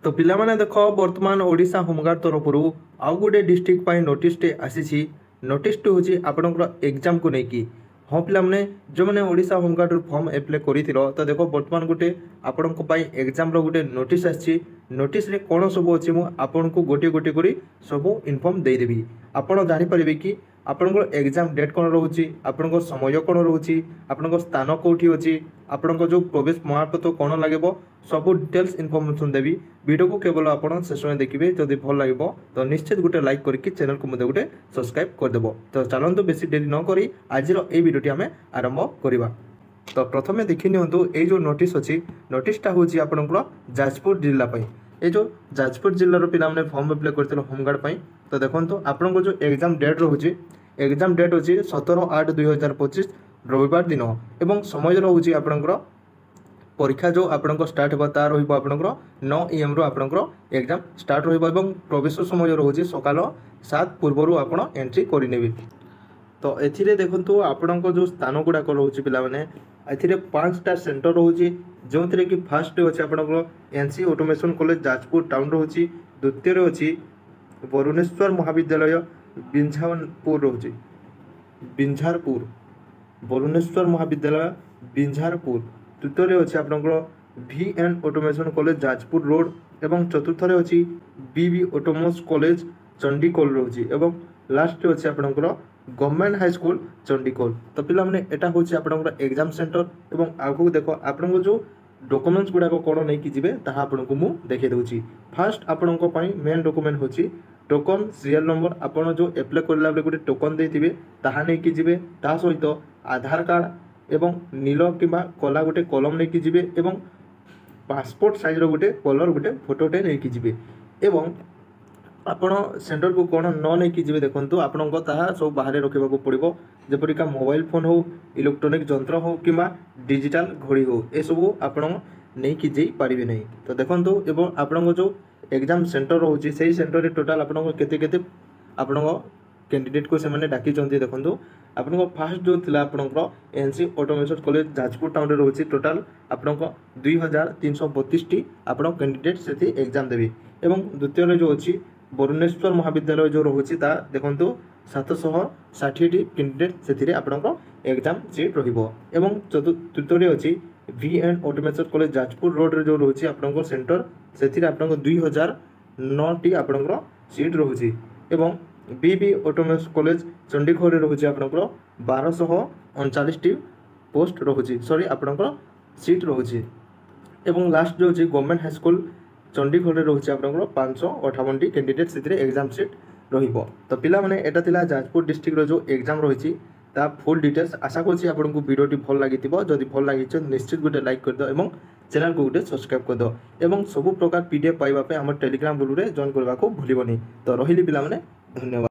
तो पिला माने देखो वर्तमान ओडिशा होमगार्ड तरफ आउ गोटे डिस्ट्रिक्ट पाई नोटिसटे आसी नोटिसटे हूँ आपंकर एग्जाम को लेकिन हाँ पिला जो मैंने ओडिशा होमगार्ड फॉर्म एप्लाय कर तो देखो वर्तमान गोटे आपण एग्जाम गोटे नोटिस आसी नोटिस रे कौन सब अच्छी मुझे गोटे गोटे कर सब इनफॉर्म देदेवी आपड़ जानीपारे कि आपंकर एग्जाम डेट कौन रोचे आपण समय कौन रोचे आपण स्थान कौटी अच्छी आपण जो प्रवेश प्रमाणपत्र कौन लगे सब डिटेल्स इनफॉर्मेशन देवी वीडियो को केवल आप शेष में देखिए जदि भल लगे तो निश्चित गोटे लाइक करके चैनल को मध्य गोटे सब्सक्राइब करदेव तो चलते बेसी डेरी नक आज वीडियोटी आम आरंभ करवा। तो प्रथम देखी नियंतु ये जो नोटिस अच्छी नोटिसटा हूँ आपंकर जाजपुर जिलापाई ये जो जाजपुर जिलार पे फॉर्म एप्लाय करते होमगार्ड तो देखो आपन जो एग्जाम डेट रोचे एग्जाम डेट अच्छी 17/8/2025 रविवार दिन एवं समय रोचे आपंकर परीक्षा जो आपंकर स्टार्ट होगा तार आपंकर 9 AM रु आपंकर एग्जाम स्टार्ट रहा प्रवेश समय रोचे सकाल 7 पूर्व आपड़ एंट्री करने। तो एथिरे देखंतु आपणको जो स्थान गुड़ाक रोचे पिलाने एथिरे 5टा सेंटर रोचे जो थे कि फास्ट अच्छे आपंकर NC automation college Jajpur town रोचे द्वितीय अच्छी वरुणेश्वर महाविद्यालय बिंझारपुर रोचे बिंझारपुर वरुणेश्वर महाविद्यालय बिंझारपुर तृतीय अच्छे आपंकर VN automation college Jajpur road एवं चतुर्थ अच्छी BB ऑटोमोस कॉलेज चंडीखोल रोचे एवं लास्ट अच्छे आपंकर गवर्नमेंट हाई स्कूल चंडीखोल। तो पिला माने एटा होची आपनकर एग्जाम सेंटर एवं आगु देखो आपनको जो डॉक्यूमेंट्स गुडा कोन नै कि जिवे ताहा आपनको मु देखे दउची। फर्स्ट आपनको पई मेन डॉक्यूमेंट होची टोकन सीरियल नंबर आपण जो एप्लाई करला बेले गोटे टोकन देथिबे ताहा नै कि जिवे ता सहित आधार कार्ड एवं नील किबा कला गोटे कलम नै कि जिवे एवं पासपोर्ट साइज रो गोटे कलर गोटे फोटोटे नै कि जिवे एवं आपण सेंटर को कौन न नहीं कि देखो आपण सब बाहर रखा पड़ो जपरिका मोबाइल फोन हो इलेक्ट्रोनिक जंत्र हो कि डिजिटल घड़ी हो ये सब आपण नहीं कि पारे नहीं। तो देखो एवं आपण जो एग्जाम सेंटर रोचे से सेंटर रे टोटाल आपण केते आपण कैंडिडेट को से डाकी देखो आपण फास्ट जो थिला आपणकर NC automation college Jajpur town रोचे टोटाल आपण 2332 टी आपण कैंडिडेट से एग्जाम देवी एवं द्वितीय जो अच्छी वरुणेश्वर महाविद्यालय जो रोचे देखो 760 कैंडिडेट से आपंकर एग्जाम सीट रही तृतीय अच्छी VN automation college Jajpur road रे जो रोचे आपंकर सेंटर से 2009 टी आपंकर सीट रोचे एवं BB ऑटोमेशन कॉलेज चंडीखोल रोचे आपंकर 1239 टी पोस्ट रोचे सॉरी आपंकर सीट रोचे एवं लास्ट जो गवर्नमेंट हाई स्कूल चंडीखोल रोचे आपंकर 558 टी कैंडिडेट से एग्जाम सीट रहिबो। तो पिला माने एटा थिला जाजपुर डिस्ट्रिक्ट रो जो एग्जाम रही ता फुल डिटेल्स आशा करछि आपनको वीडियोटी भल लागिथिबो जदि भल लागिछ निश्चित गोटे लाइक कर दो एवं चैनल को गोटे सब्सक्राइब कर दो एवं सब प्रकार PDF पाइबा पे हमर टेलीग्राम ग्रुप रे जॉइन करबा को भूलिबोनी। तो रहिली पिला माने धन्यवाद।